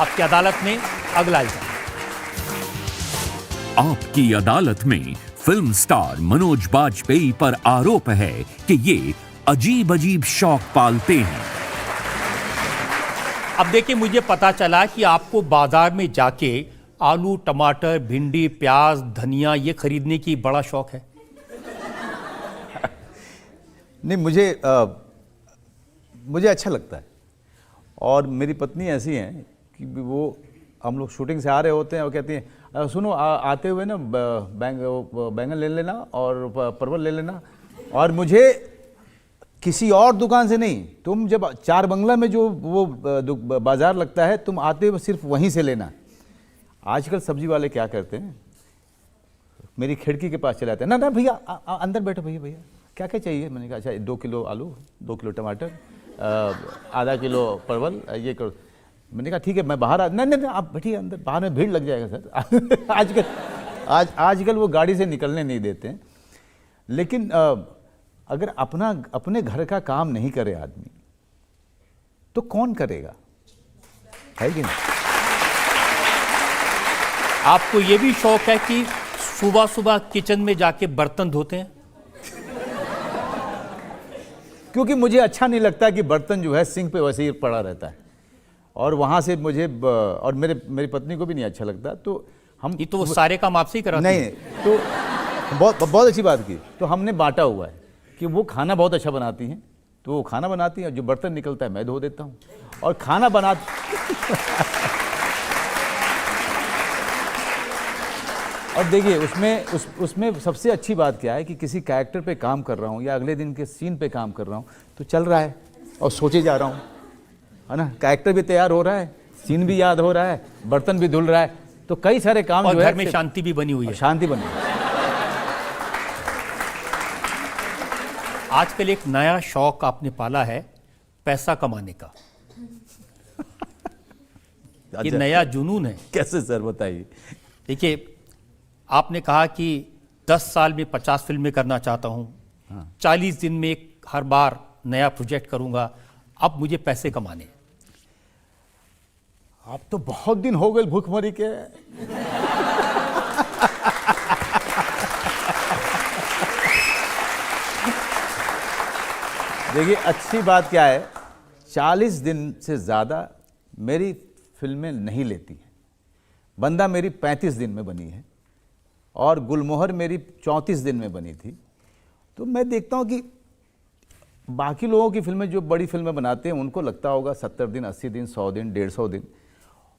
आपकी अदालत में अगला इल्जाम। आपकी अदालत में फिल्म स्टार मनोज बाजपेयी पर आरोप है कि ये अजीब अजीब शौक पालते हैं। अब देखिए, मुझे पता चला कि आपको बाजार में जाके आलू, टमाटर, भिंडी, प्याज, धनिया ये खरीदने की बड़ा शौक है। नहीं, मुझे अच्छा लगता है। और मेरी पत्नी ऐसी है कि वो, हम लोग शूटिंग से आ रहे होते हैं और कहती हैं सुनो आते हुए ना बैंगन ले लेना और परवल ले लेना, और मुझे किसी और दुकान से नहीं, तुम जब चार बंगला में जो वो बाजार लगता है तुम आते हुए सिर्फ वहीं से लेना। आजकल सब्जी वाले क्या करते हैं, मेरी खिड़की के पास चले आते हैं, ना ना भैया अंदर बैठो, भैया भैया क्या क्या चाहिए। मैंने कहा अच्छा 2 किलो आलू, 2 किलो टमाटर, आधा किलो परवल, ये करो। मैंने कहा ठीक है मैं बाहर नहीं नहीं आप बैठिए अंदर, बाहर में भीड़ लग जाएगा सर। आजकल वो गाड़ी से निकलने नहीं देते हैं। लेकिन अगर अपने घर का काम नहीं करे आदमी तो कौन करेगा, है कि नहीं? आपको ये भी शौक है कि सुबह सुबह किचन में जाके बर्तन धोते हैं? क्योंकि मुझे अच्छा नहीं लगता कि बर्तन जो है सिंक पे वैसे ही पड़ा रहता है, और वहाँ से मुझे और मेरी पत्नी को भी नहीं अच्छा लगता। तो हम ये तो वो सारे काम आपसे ही कराते नहीं, तो बहुत अच्छी बात की। तो हमने बांटा हुआ है कि वो खाना बहुत अच्छा बनाती हैं, तो वो खाना बनाती हैं, जो बर्तन निकलता है मैं धो देता हूँ। और खाना बना और देखिए उसमें सबसे अच्छी बात क्या है कि किसी कैरेक्टर पे काम कर रहा हूँ या अगले दिन के सीन पे काम कर रहा हूँ तो चल रहा है और सोचे जा रहा हूँ, है ना। कैरेक्टर भी तैयार हो रहा है, सीन भी याद हो रहा है, बर्तन भी धुल रहा है, तो कई सारे काम और जो है घर में शांति भी बनी हुई है। शांति बनी है। आजकल एक नया शौक आपने पाला है, पैसा कमाने का। ये नया जुनून है। कैसे सर बताइए? देखिए, आपने कहा कि 10 साल में 50 फिल्में करना चाहता हूं, 40 दिन में हर बार नया प्रोजेक्ट करूंगा, अब मुझे पैसे कमाने। आप तो बहुत दिन हो गए भूखमरी के। देखिए अच्छी बात क्या है, 40 दिन से ज़्यादा मेरी फिल्में नहीं लेती हैं। बंदा मेरी 35 दिन में बनी है और गुलमोहर मेरी 34 दिन में बनी थी। तो मैं देखता हूँ कि बाकी लोगों की फिल्में, जो बड़ी फिल्में बनाते हैं, उनको लगता होगा 70 दिन, 80 दिन, 100 दिन, 150 दिन,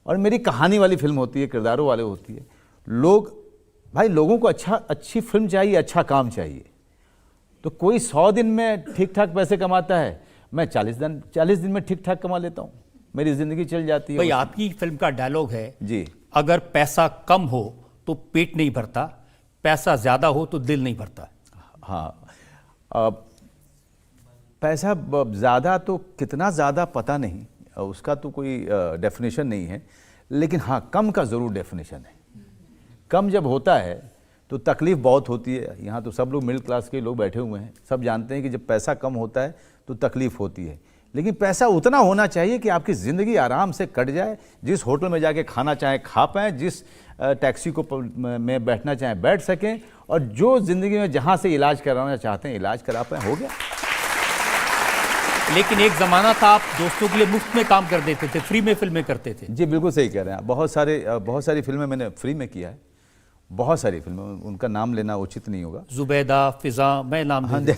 और मेरी कहानी वाली फिल्म होती है, किरदारों वाले होती है। लोगों को अच्छी फिल्म चाहिए, अच्छा काम चाहिए। तो कोई 100 दिन में ठीक ठाक पैसे कमाता है, मैं 40 दिन में ठीक ठाक कमा लेता हूँ, मेरी ज़िंदगी चल जाती है। भाई आपकी फिल्म का डायलॉग है जी, अगर पैसा कम हो तो पेट नहीं भरता, पैसा ज़्यादा हो तो दिल नहीं भरता। हाँ, पैसा ज़्यादा तो कितना ज़्यादा पता नहीं, उसका तो कोई डेफिनेशन नहीं है, लेकिन हाँ कम का ज़रूर डेफिनेशन है। कम जब होता है तो तकलीफ़ बहुत होती है। यहाँ तो सब लोग मिडिल क्लास के लोग बैठे हुए हैं, सब जानते हैं कि जब पैसा कम होता है तो तकलीफ़ होती है। लेकिन पैसा उतना होना चाहिए कि आपकी ज़िंदगी आराम से कट जाए, जिस होटल में जाके खाना चाहें खा पाएँ, जिस टैक्सी को में बैठना चाहें बैठ सकें, और जो ज़िंदगी में जहाँ से इलाज कराना चाहते हैं इलाज करा पाएँ, हो गया। लेकिन एक ज़माना था आप दोस्तों के लिए मुफ्त में काम कर देते थे, फ्री में फिल्में करते थे। जी बिल्कुल सही कह रहे हैं। बहुत सारी फिल्में मैंने फ्री में किया है, बहुत सारी फिल्में, उनका नाम लेना उचित नहीं होगा। जुबैदा, फिजा, मैं नाम जी,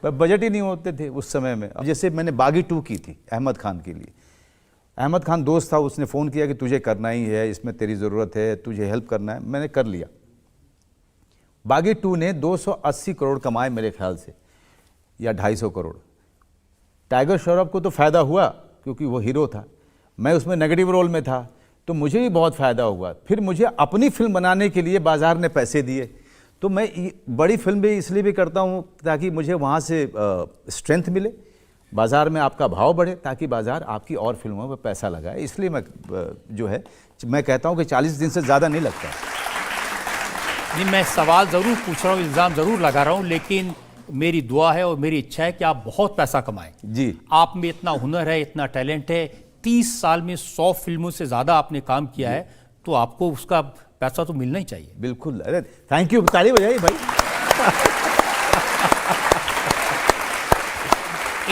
पर बजट ही नहीं होते थे उस समय में। अब जैसे मैंने बागी 2 की थी अहमद खान के लिए। अहमद खान दोस्त था, उसने फ़ोन किया कि तुझे करना ही है, इसमें तेरी ज़रूरत है, तुझे हेल्प करना है। मैंने कर लिया। बागी 2 ने 280 करोड़ कमाए मेरे ख्याल से, या 250 करोड़। टाइगर श्रॉफ को तो फ़ायदा हुआ क्योंकि वो हीरो था, मैं उसमें नेगेटिव रोल में था, तो मुझे भी बहुत फ़ायदा हुआ। फिर मुझे अपनी फिल्म बनाने के लिए बाज़ार ने पैसे दिए, तो मैं बड़ी फिल्म भी इसलिए भी करता हूँ ताकि मुझे वहाँ से स्ट्रेंथ मिले, बाज़ार में आपका भाव बढ़े, ताकि बाज़ार आपकी और फिल्मों में पैसा लगाए। इसलिए मैं कहता हूँ कि 40 दिन से ज़्यादा नहीं लगता। नहीं, मैं सवाल ज़रूर पूछ रहा हूँ, इल्ज़ाम ज़रूर लगा रहा हूँ, लेकिन मेरी दुआ है और मेरी इच्छा है कि आप बहुत पैसा कमाएं। जी, आप में इतना हुनर है, इतना टैलेंट है, 30 साल में 100 फिल्मों से ज़्यादा आपने काम किया है, तो आपको उसका पैसा तो मिलना ही चाहिए। बिल्कुल, अरे थैंक यू, ताली बजाइए भाई।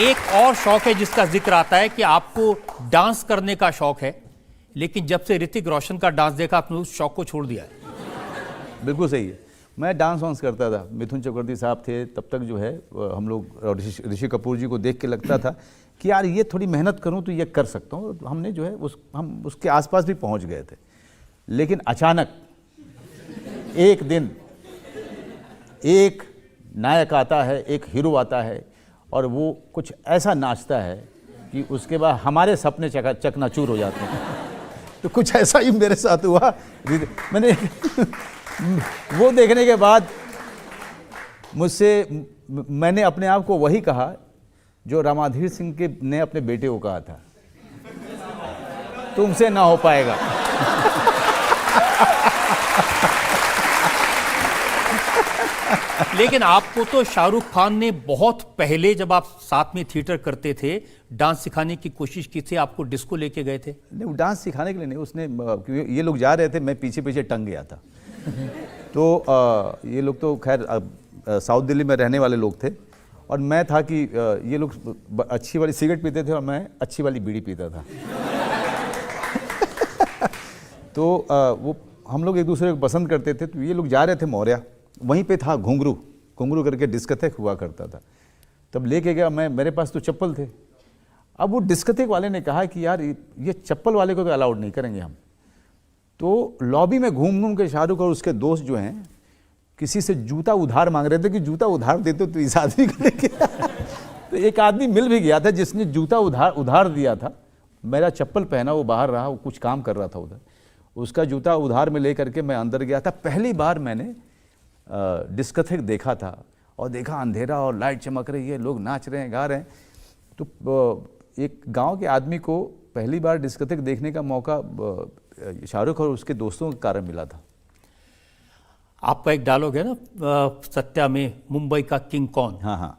एक और शौक है जिसका जिक्र आता है कि आपको डांस करने का शौक है, लेकिन जब से ऋतिक रोशन का डांस देखा आपने उस शौक को छोड़ दिया है। बिल्कुल सही है, मैं डांस वांस करता था, मिथुन चक्रवर्ती साहब थे तब तक जो है हम लोग, ऋषि कपूर जी को देख के लगता था कि यार ये थोड़ी मेहनत करूं तो ये कर सकता हूं। हमने जो है हम उसके आसपास भी पहुंच गए थे, लेकिन अचानक एक दिन एक नायक आता है, एक हीरो आता है और वो कुछ ऐसा नाचता है कि उसके बाद हमारे सपने चकनाचूर हो जाते हैं। तो कुछ ऐसा ही मेरे साथ हुआ। मैंने वो देखने के बाद मैंने अपने आप को वही कहा जो रामाधीर सिंह ने अपने बेटे को कहा था, तुमसे ना हो पाएगा। लेकिन आपको तो शाहरुख खान ने बहुत पहले, जब आप साथ में थिएटर करते थे, डांस सिखाने की कोशिश की थी, आपको डिस्को लेके गए थे। नहीं, वो डांस सिखाने के लिए नहीं, उसने ये लोग जा रहे थे, मैं पीछे पीछे टंग गया था। तो ये लोग तो खैर साउथ दिल्ली में रहने वाले लोग थे और मैं था कि ये लोग अच्छी वाली सिगरेट पीते थे और मैं अच्छी वाली बीड़ी पीता था। तो वो हम लोग एक दूसरे को पसंद करते थे। तो ये लोग जा रहे थे मौर्या, वहीं पे था घुंघरू करके डिस्कोथेक हुआ करता था, तब लेके गया मैं, मेरे पास तो चप्पल थे। अब वो डिस्कोथेक वाले ने कहा कि यार ये चप्पल वाले को तो अलाउड नहीं करेंगे हम। तो लॉबी में घूम के शाहरुख और उसके दोस्त जो हैं किसी से जूता उधार मांग रहे थे कि जूता उधार देते तो इस आदमी को लेके। तो एक आदमी मिल भी गया था जिसने जूता उधार दिया था, मेरा चप्पल पहना, वो बाहर रहा, वो कुछ काम कर रहा था उधर, उसका जूता उधार में ले करके मैं अंदर गया था। पहली बार मैंने डिस्कोथेक देखा था और देखा अंधेरा और लाइट चमक रही है, लोग नाच रहे हैं, गा रहे हैं। तो एक गांव के आदमी को पहली बार डिस्कोथेक देखने का मौका शाहरुख और उसके दोस्तों के कारण मिला था। आपका एक डायलॉग है ना सत्या में, मुंबई का किंग कौन। हाँ हाँ,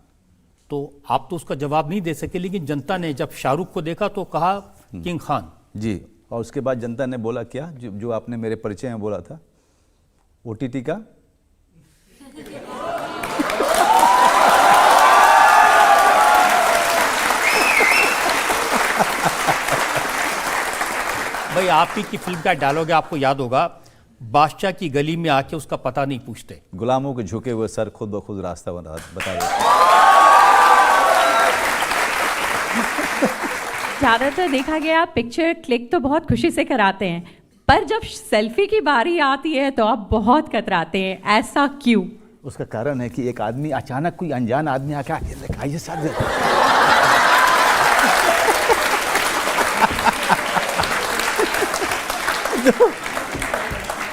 तो आप तो उसका जवाब नहीं दे सके, लेकिन जनता ने जब शाहरुख को देखा तो कहा किंग खान जी। और उसके बाद जनता ने बोला क्या, जो आपने मेरे परिचय में बोला था, OTT का। भाई आपकी की फिल्म का डायलॉग है, आपको याद होगा, बादशाह की गली में आके उसका पता नहीं पूछते, गुलामों के झुके हुए सर खुद ब खुद रास्ता बता देते। ज़्यादातर देखा गया पिक्चर क्लिक तो बहुत खुशी से कराते हैं, पर जब सेल्फी की बारी आती है तो आप बहुत कतराते हैं, ऐसा क्यों? उसका कारण है कि एक आदमी अचानक, कोई अनजान आदमी आके आइए साथ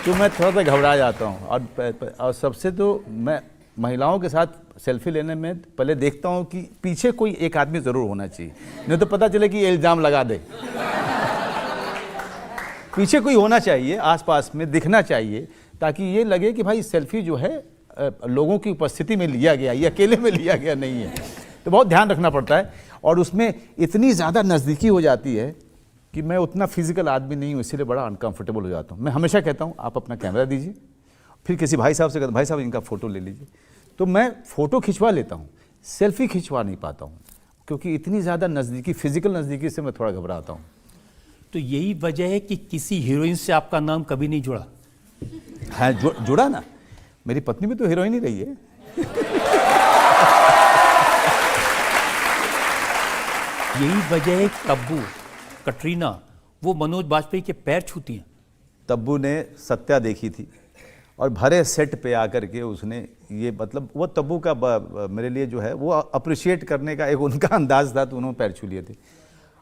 तो मैं थोड़ा सा घबरा जाता हूँ। और सबसे तो मैं महिलाओं के साथ सेल्फी लेने में पहले देखता हूँ कि पीछे कोई एक आदमी ज़रूर होना चाहिए, नहीं तो पता चले कि ये इल्ज़ाम लगा दे। पीछे कोई होना चाहिए, आसपास में दिखना चाहिए, ताकि ये लगे कि भाई सेल्फी जो है लोगों की उपस्थिति में लिया गया, ये अकेले में लिया गया नहीं है। तो बहुत ध्यान रखना पड़ता है और उसमें इतनी ज़्यादा नज़दीकी हो जाती है कि मैं उतना फिजिकल आदमी नहीं हूँ, इसीलिए बड़ा अनकंफर्टेबल हो जाता हूँ। मैं हमेशा कहता हूँ आप अपना कैमरा दीजिए, फिर किसी भाई साहब से कहता हूँ भाई साहब इनका फ़ोटो ले लीजिए, तो मैं फ़ोटो खिंचवा लेता हूँ, सेल्फी खिंचवा नहीं पाता हूँ क्योंकि इतनी ज़्यादा नज़दीकी, फिजिकल नज़दीकी से मैं थोड़ा घबराता हूँ। तो यही वजह है कि किसी हीरोइन से आपका नाम कभी नहीं जुड़ा। हाँ जुड़ा ना, मेरी पत्नी भी तो हीरोइन ही रही है। यही वजह है तब्बू, कटरीना, वो मनोज बाजपेयी के पैर छूती हैं। तब्बू ने सत्या देखी थी और भरे सेट पे आकर के उसने ये, मतलब वो तब्बू का मेरे लिए जो है वो अप्रिशिएट करने का एक उनका अंदाज था, तो उन्होंने पैर छू लिए थे।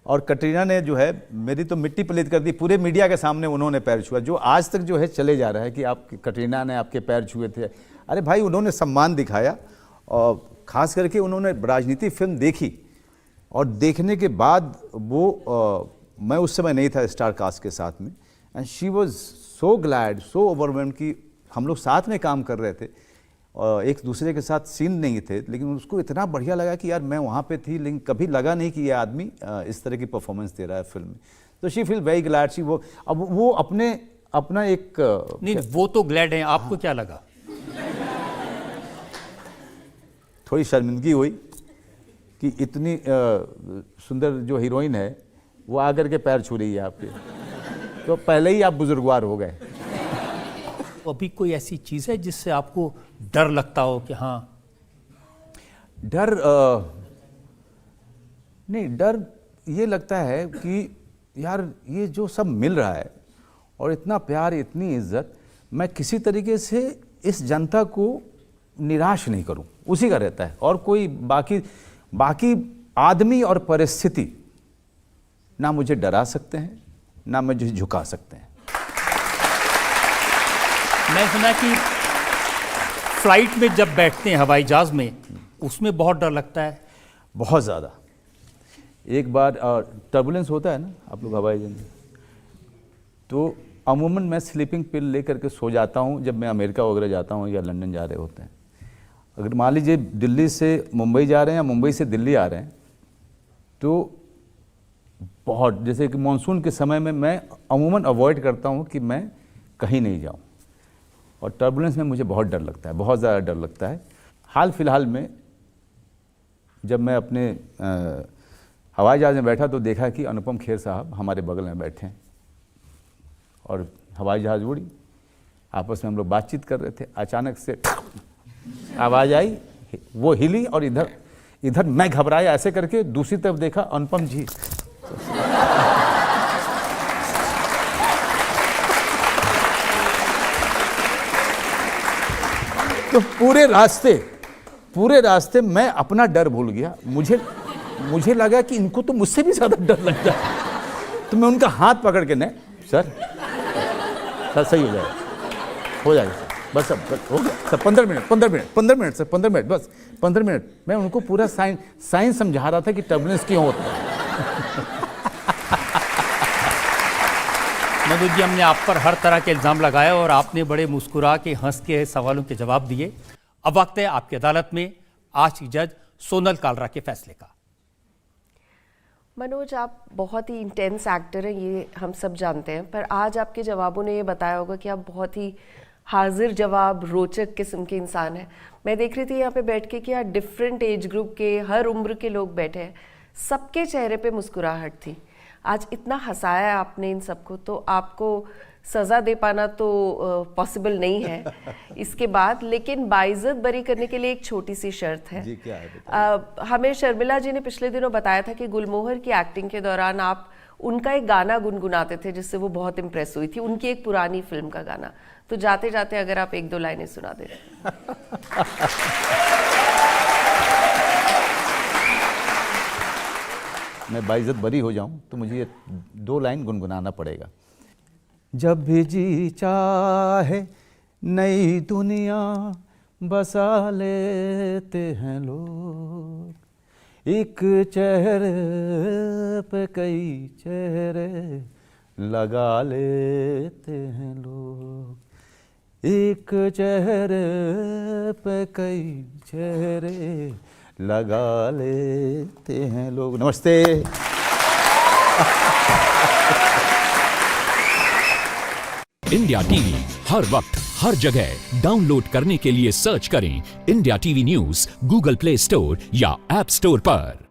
और कटरीना ने जो है मेरी तो मिट्टी पलीत कर दी, पूरे मीडिया के सामने उन्होंने पैर छुआ, जो आज तक जो है चले जा रहा है कि आप कटरीना ने आपके पैर छुए थे। अरे भाई उन्होंने सम्मान दिखाया और ख़ास करके उन्होंने राजनीति फिल्म देखी और देखने के बाद वो मैं उस समय नहीं था स्टार कास्ट के साथ में, and she was so glad, so overwhelmed कि हम लोग साथ में काम कर रहे थे एक दूसरे के साथ सीन नहीं थे, लेकिन उसको इतना बढ़िया लगा कि यार मैं वहाँ पे थी, लेकिन कभी लगा नहीं कि ये आदमी इस तरह की परफॉर्मेंस दे रहा है फिल्म में। तो she feel very glad. She वो अब वो अपना एक नहीं, वो तो ग्लैड हैं, आपको क्या लगा? थोड़ी शर्मिंदगी हुई कि इतनी सुंदर जो हीरोइन है वो आकर के पैर छू रही है आपके, तो पहले ही आप बुजुर्गवार हो गए। अभी कोई ऐसी चीज़ है जिससे आपको डर लगता हो कि हाँ? डर नहीं, डर ये लगता है कि यार ये जो सब मिल रहा है और इतना प्यार, इतनी इज्जत, मैं किसी तरीके से इस जनता को निराश नहीं करूं, उसी का रहता है। और कोई बाकी आदमी और परिस्थिति ना मुझे डरा सकते हैं, ना मुझे झुका सकते हैं। मैं सुना कि फ्लाइट में जब बैठते हैं हवाई जहाज में, उसमें बहुत डर लगता है। बहुत ज़्यादा। एक बार टर्बुलेंस होता है ना, आप लोग हवाई जहाज में, तो अमूमन मैं स्लीपिंग पिल लेकर के सो जाता हूँ जब मैं अमेरिका वगैरह जाता हूँ या लंदन जा रहे होते हैं। अगर मान लीजिए दिल्ली से मुंबई जा रहे हैं या मुंबई से दिल्ली आ रहे हैं, तो बहुत, जैसे कि मानसून के समय में मैं अमूमन अवॉइड करता हूँ कि मैं कहीं नहीं जाऊँ, और टर्बुलेंस में मुझे बहुत डर लगता है, बहुत ज़्यादा डर लगता है। हाल फिलहाल में जब मैं अपने हवाई जहाज़ में बैठा तो देखा कि अनुपम खेर साहब हमारे बगल में बैठे हैं, और हवाई जहाज़ उड़ी, आपस में हम लोग बातचीत कर रहे थे, अचानक से आवाज़ आई, वो हिली, और इधर मैं घबराया, ऐसे करके दूसरी तरफ देखा, अनुपम जी। तो पूरे रास्ते मैं अपना डर भूल गया। मुझे लगा कि इनको तो मुझसे भी ज्यादा डर लगता है। तो मैं उनका हाथ पकड़ के, नहीं सर सही हो जाएगा सर, बस सब हो गया सर, 15 मिनट सर, 15 मिनट, बस 15 मिनट। मैं उनको पूरा साइंस समझा रहा था कि टर्बुलेंस क्यों होता है। मनोज जी, हमने आप पर हर तरह के इल्ज़ाम लगाए और आपने बड़े मुस्कुरा के, हंस के सवालों के जवाब दिए। अब वक्त है आपकी अदालत में आज की जज सोनल कालरा के फैसले का। मनोज, आप बहुत ही इंटेंस एक्टर हैं, ये हम सब जानते हैं, पर आज आपके जवाबों ने ये बताया होगा कि आप बहुत ही हाजिर जवाब, रोचक किस्म के इंसान हैं। मैं देख रही थी यहाँ पे बैठ के कि यहाँ डिफरेंट एज ग्रुप के, हर उम्र के लोग बैठे हैं, सबके चेहरे पे मुस्कुराहट थी। आज इतना हंसाया आपने इन सबको, तो आपको सज़ा दे पाना तो पॉसिबल नहीं है इसके बाद, लेकिन बाइज्जत बरी करने के लिए एक छोटी सी शर्त है। जी, क्या है? हमें शर्मिला जी ने पिछले दिनों बताया था कि गुलमोहर की एक्टिंग के दौरान आप उनका एक गाना गुनगुनाते थे जिससे वो बहुत इम्प्रेस हुई थी, उनकी एक पुरानी फिल्म का गाना। तो जाते जाते अगर आप 1-2 लाइनें सुना दें। मैं बाइज्जत बरी हो जाऊं तो मुझे ये 2 लाइन गुनगुनाना पड़ेगा। जब भी जी चाहे नई दुनिया बसा लेते हैं लोग, एक चेहरे पे कई चेहरे लगा लेते हैं लोग, एक चेहरे पे कई चेहरे लगा लेते हैं लोग। नमस्ते। इंडिया टीवी हर वक्त हर जगह डाउनलोड करने के लिए सर्च करें India TV news Google play store या ऐप स्टोर पर।